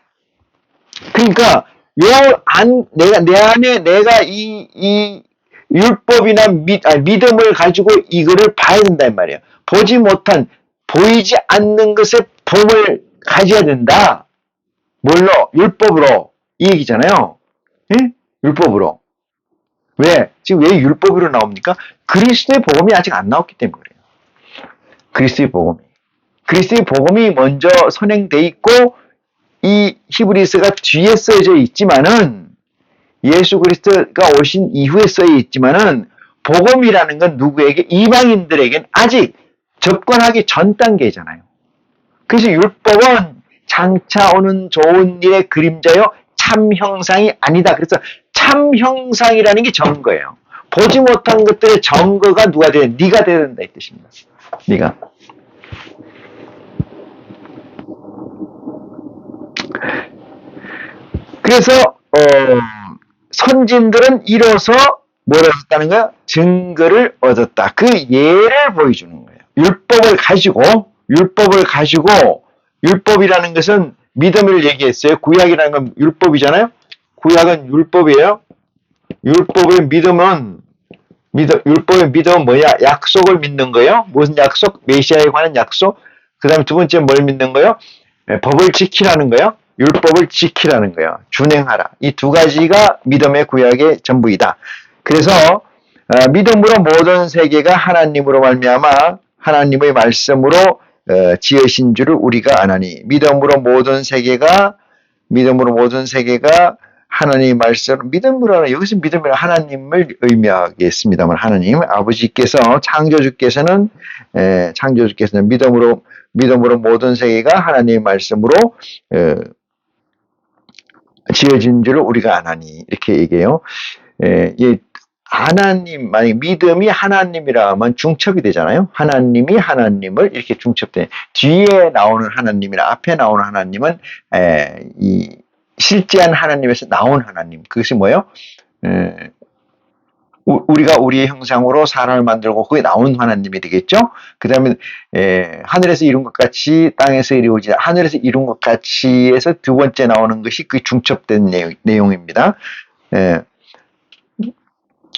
그러니까 내 안에 내가 이 율법이나 믿음을 가지고 이거를 봐야 된다, 이 말이에요. 보이지 않는 것에 봄을 가져야 된다. 뭘로? 율법으로. 이 얘기잖아요. 예? 율법으로. 왜? 지금 왜 율법으로 나옵니까? 그리스도의 복음이 아직 안 나왔기 때문에 그래요. 그리스도의 복음이. 그리스도의 복음이 먼저 선행돼 있고, 이 히브리서가 뒤에 써져 있지만은, 예수 그리스도가 오신 이후에 써져 있지만은, 복음이라는 건 누구에게? 이방인들에겐 아직 접근하기 전 단계잖아요. 그래서 율법은 장차 오는 좋은 일의 그림자요, 참 형상이 아니다. 그래서 참 형상이라는 게 증거예요. 보지 못한 것들의 증거가 누가 돼야 돼? 네가 돼야 된다 이 뜻입니다. 네가. 그래서 선진들은 이로써 뭘 얻었다는 거야? 증거를 얻었다. 그 예를 보여주는 거예요. 율법이라는 것은 믿음을 얘기했어요. 구약이라는 건 율법이잖아요. 구약은 율법이에요. 율법의 믿음은 뭐야? 약속을 믿는 거예요. 무슨 약속? 메시아에 관한 약속. 그 다음에 두 번째 뭘 믿는 거예요? 법을 지키라는 거예요. 율법을 지키라는 거예요. 준행하라. 이 두 가지가 믿음의 구약의 전부이다. 그래서 믿음으로 모든 세계가 하나님으로 말미암아 하나님의 말씀으로 지으신 줄을 우리가 아나니. 믿음으로 모든 세계가 하나님의 말씀, 믿음으로, 여기서 믿음으로 하나님을 의미하겠습니다만, 하나님, 아버지께서, 창조주께서는 믿음으로 모든 세계가 하나님의 말씀으로 지어진 줄을 우리가 아나니. 이렇게 얘기해요. 하나님, 만약에 믿음이 하나님이라 하면 중첩이 되잖아요. 하나님이 하나님을 이렇게 중첩돼. 뒤에 나오는 하나님이나 앞에 나오는 하나님은, 이 실제한 하나님에서 나온 하나님. 그것이 뭐예요? 우리가 우리의 형상으로 사람을 만들고 거기에 나온 하나님이 되겠죠? 그 다음에, 하늘에서 이룬 것 같이 땅에서 이루어지다. 하늘에서 이룬 것 같이에서 두 번째 나오는 것이 그 중첩된 내용입니다.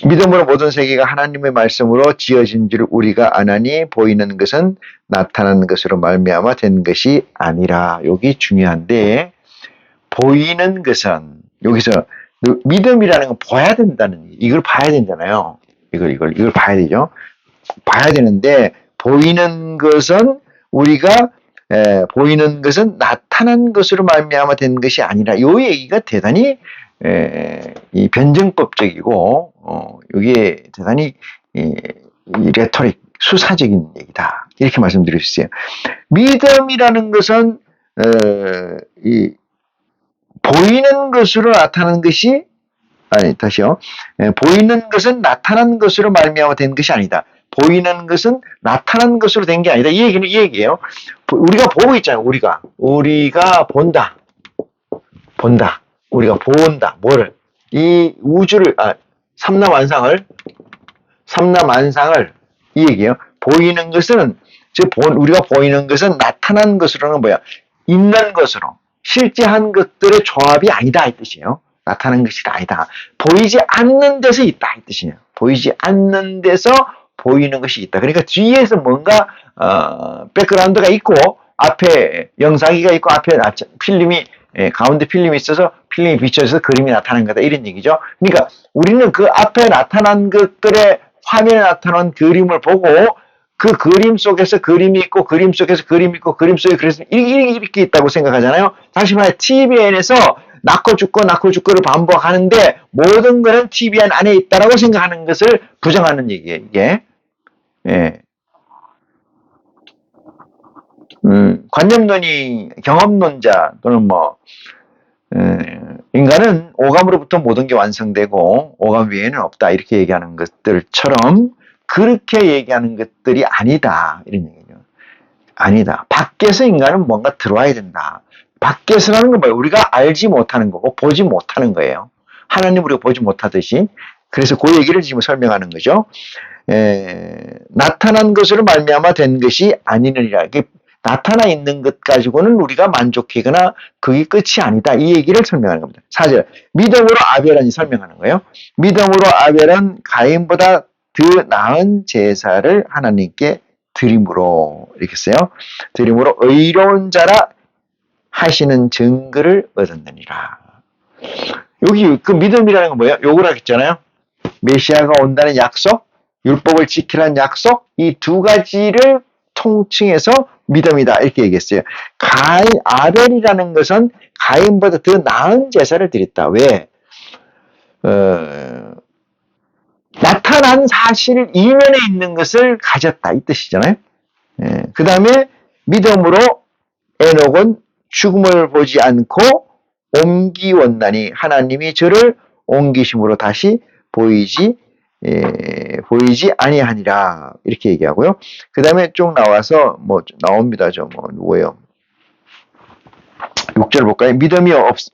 믿음으로 모든 세계가 하나님의 말씀으로 지어진 줄 우리가 아나니 보이는 것은 나타나는 것으로 말미암아 된 것이 아니라. 여기 중요한데, 보이는 것은 여기서 믿음이라는 건 봐야 된다는, 이걸 봐야 되잖아요. 이걸 봐야 되죠. 봐야 되는데, 보이는 것은 나타난 것으로 말미암아 된 것이 아니라. 이 얘기가 대단히 이 변증법적이고, 이게 대단히 이 레토릭, 수사적인 얘기다. 이렇게 말씀드릴 수 있어요. 믿음이라는 것은 보이는 것으로 나타나는 것이 보이는 것은 나타난 것으로 말미암아 된 것이 아니다. 보이는 것은 나타난 것으로 된 게 아니다. 이 얘기예요. 우리가 보고 있잖아요. 우리가 본다. 우리가 본다. 뭐를? 이 우주를, 삼라만상을 이 얘기예요. 보이는 것은, 우리가 보이는 것은 나타난 것으로는 뭐야? 있는 것으로. 실제한 것들의 조합이 아니다 이 뜻이에요. 나타나는 것이 아니다. 보이지 않는 데서 있다 이 뜻이에요. 보이지 않는 데서 보이는 것이 있다. 그러니까 뒤에서 뭔가 백그라운드가 있고 앞에 영상기가 있고 앞에 필름이 가운데 필름이 있어서 필름이 비춰져서 그림이 나타나는 거다 이런 얘기죠. 그러니까 우리는 그 앞에 나타난 것들의 화면에 나타난 그림을 보고 그 그림 속에서 그림이 있고 그림 속에서 그림이 있고 그림 속에 그래서 이렇게 있다고 생각하잖아요. 다시 말해 TVN에서 낳고 죽고를 반복하는데 모든 것은 TVN 안에 있다라고 생각하는 것을 부정하는 얘기예요. 이게 관념론이 경험론자 또는 인간은 오감으로부터 모든 게 완성되고 오감 외에는 없다 이렇게 얘기하는 것들처럼 그렇게 얘기하는 것들이 아니다. 이런 얘기죠. 아니다. 밖에서 인간은 뭔가 들어와야 된다. 밖에서라는 건 뭐예요? 우리가 알지 못하는 거고 보지 못하는 거예요. 하나님 우리가 보지 못하듯이. 그래서 그 얘기를 지금 설명하는 거죠. 나타난 것으로 말미암아 된 것이 아니느니라. 나타나 있는 것 가지고는 우리가 만족하거나 그게 끝이 아니다. 이 얘기를 설명하는 겁니다. 4절. 믿음으로 아벨은 설명하는 거예요. 믿음으로 아벨은 가인보다 더 나은 제사를 하나님께 드림으로 이렇게 써요. 드림으로 의로운 자라 하시는 증거를 얻었느니라. 여기 그 믿음이라는 건 뭐예요? 욕을 하겠잖아요. 메시아가 온다는 약속, 율법을 지키라는 약속, 이 두 가지를 통칭해서 믿음이다 이렇게 얘기했어요. 아벨이라는 것은 가인보다 더 나은 제사를 드렸다. 왜? 나타난 사실 이면에 있는 것을 가졌다 이 뜻이잖아요. 그 다음에 믿음으로 에녹은 죽음을 보지 않고 옮기원나니 하나님이 저를 옮기심으로 다시 보이지 아니하니라 이렇게 얘기하고요. 그 다음에 쭉 나와서 뭐 나옵니다. 누구예요? 6절 볼까요? 믿음이 없이는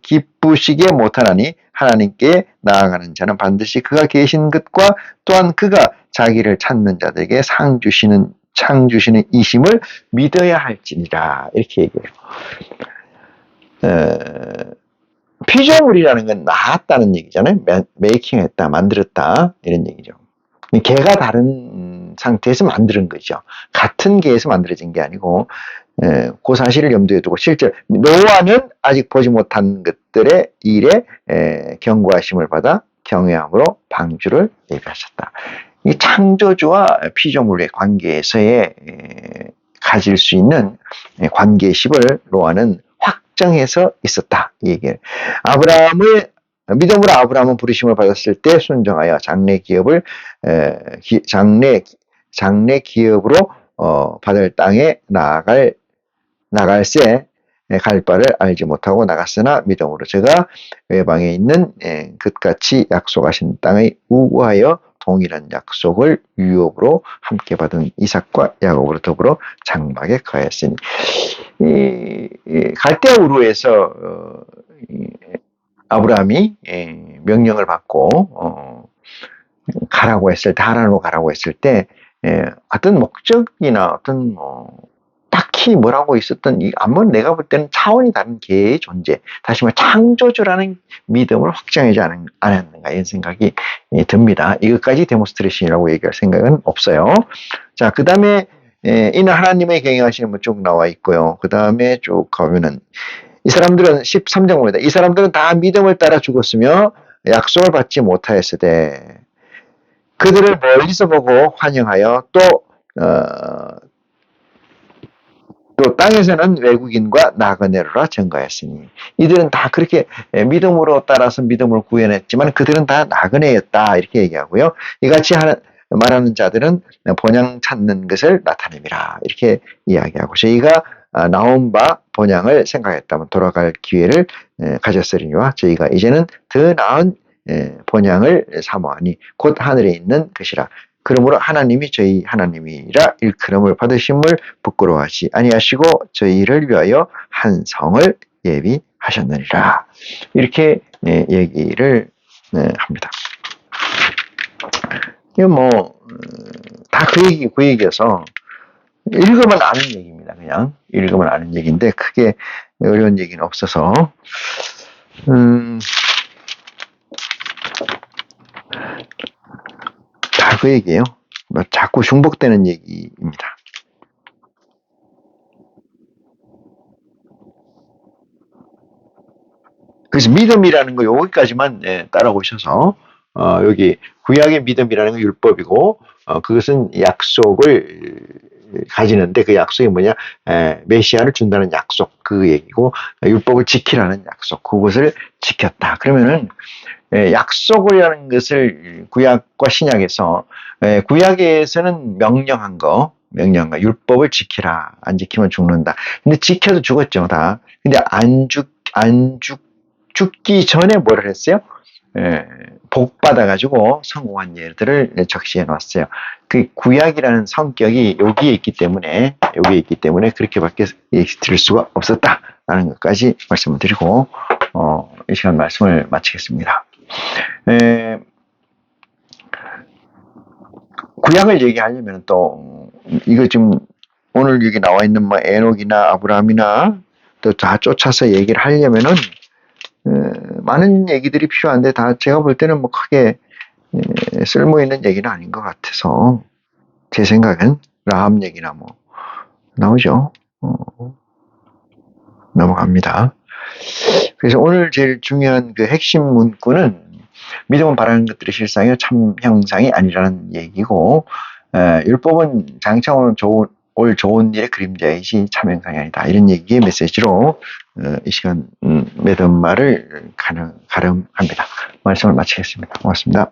기쁘시게 못하나니 하나님께 나아가는 자는 반드시 그가 계신 것과 또한 그가 자기를 찾는 자들에게 상 주시는 이심을 믿어야 할지니라 이렇게 얘기해요. 피조물이라는 건 나았다는 얘기잖아요. 메이킹했다, 만들었다 이런 얘기죠. 개가 다른 상태에서 만드는 거죠. 같은 개에서 만들어진 게 아니고 그 사실을 염두에 두고 실제 노아는 아직 보지 못한 것들의 일에 경고하심을 받아 경외함으로 방주를 예비하셨다. 이 창조주와 피조물의 관계에서의 가질 수 있는 관계식을 노아는 확정해서 있었다. 이 얘기를. 믿음으로 아브라함은 부르심을 받았을 때 순종하여 장래 기업으로 받을 땅에 나갈새 갈 바를 알지 못하고 나갔으나 믿음으로 저가 외방에 있는 끝같이 약속하신 땅에 우구하여 동일한 약속을 유업으로 함께 받은 이삭과 야곱으로 더불어 장막에 거하였으니 갈대아 우르에서 아브라함이 명령을 받고 가라고 했을 때 하란으로 가라고 했을 때 어떤 목적이나 어떤 딱히 뭐라고 있었던 아무튼 내가 볼 때는 차원이 다른 개의 존재 다시 말해 창조주라는 믿음을 확정하지 않았는가 이런 생각이 듭니다. 이것까지 데모스트레이션이라고 얘기할 생각은 없어요. 자, 그 다음에 이는 하나님의 경영하시는 분 쭉 나와 있고요. 그 다음에 쭉 가면은 이 사람들은 13장 보니다. 이 사람들은 다 믿음을 따라 죽었으며 약속을 받지 못하였으되 그들을 멀리서 보고 환영하여 또 땅에서는 외국인과 나그네로라 전가했으니 이들은 다 그렇게 믿음으로 따라서 믿음을 구현했지만 그들은 다 나그네였다 이렇게 얘기하고요. 이같이 말하는 자들은 본향 찾는 것을 나타냅니다. 이렇게 이야기하고 저희가 나온 바 본향을 생각했다면 돌아갈 기회를 가졌으리니와 저희가 이제는 더 나은 본향을 사모하니 곧 하늘에 있는 것이라. 그러므로 하나님이 저희 하나님이라 일컬음을 받으심을 부끄러워하지 아니하시고 저희를 위하여 한 성을 예비하셨느니라. 이렇게 얘기를 합니다. 이거 다 그 얘기여서 읽으면 아는 얘기입니다. 그냥 읽으면 아는 얘기인데 크게 어려운 얘기는 없어서 다 그 얘기예요. 자꾸 중복되는 얘기입니다. 그래서 믿음이라는 거 여기까지만 따라오셔서 여기 구약의 믿음이라는 건 율법이고 그것은 약속을 가지는데 그 약속이 뭐냐 메시아를 준다는 약속 그 얘기고 율법을 지키라는 약속 그것을 지켰다. 그러면은 약속이라는 것을 구약과 신약에서 구약에서는 명령한 거 율법을 지키라 안 지키면 죽는다. 근데 지켜도 죽었죠 다. 근데 죽기 전에 뭐를 했어요? 복 받아가지고 성공한 예들을 적시해 놨어요. 그 구약이라는 성격이 여기에 있기 때문에 그렇게밖에 드릴 수가 없었다라는 것까지 말씀을 드리고 이 시간 말씀을 마치겠습니다. 구약을 얘기하려면 또 이거 지금 오늘 여기 나와 있는 뭐 에녹이나 아브라함이나 또 다 쫓아서 얘기를 하려면은 많은 얘기들이 필요한데 다 제가 볼 때는 뭐 크게 쓸모 있는 얘기는 아닌 것 같아서 제 생각엔 라합 얘기나 뭐 나오죠. 넘어갑니다. 그래서 오늘 제일 중요한 그 핵심 문구는 믿음은 바라는 것들의 실상이요 참 형상이 아니라는 얘기고 율법은 장차오는 올 좋은 일의 그림자이지 참 형상이 아니다. 이런 얘기의 메시지로 이 시간 믿음 말을 가름합니다. 말씀을 마치겠습니다. 고맙습니다.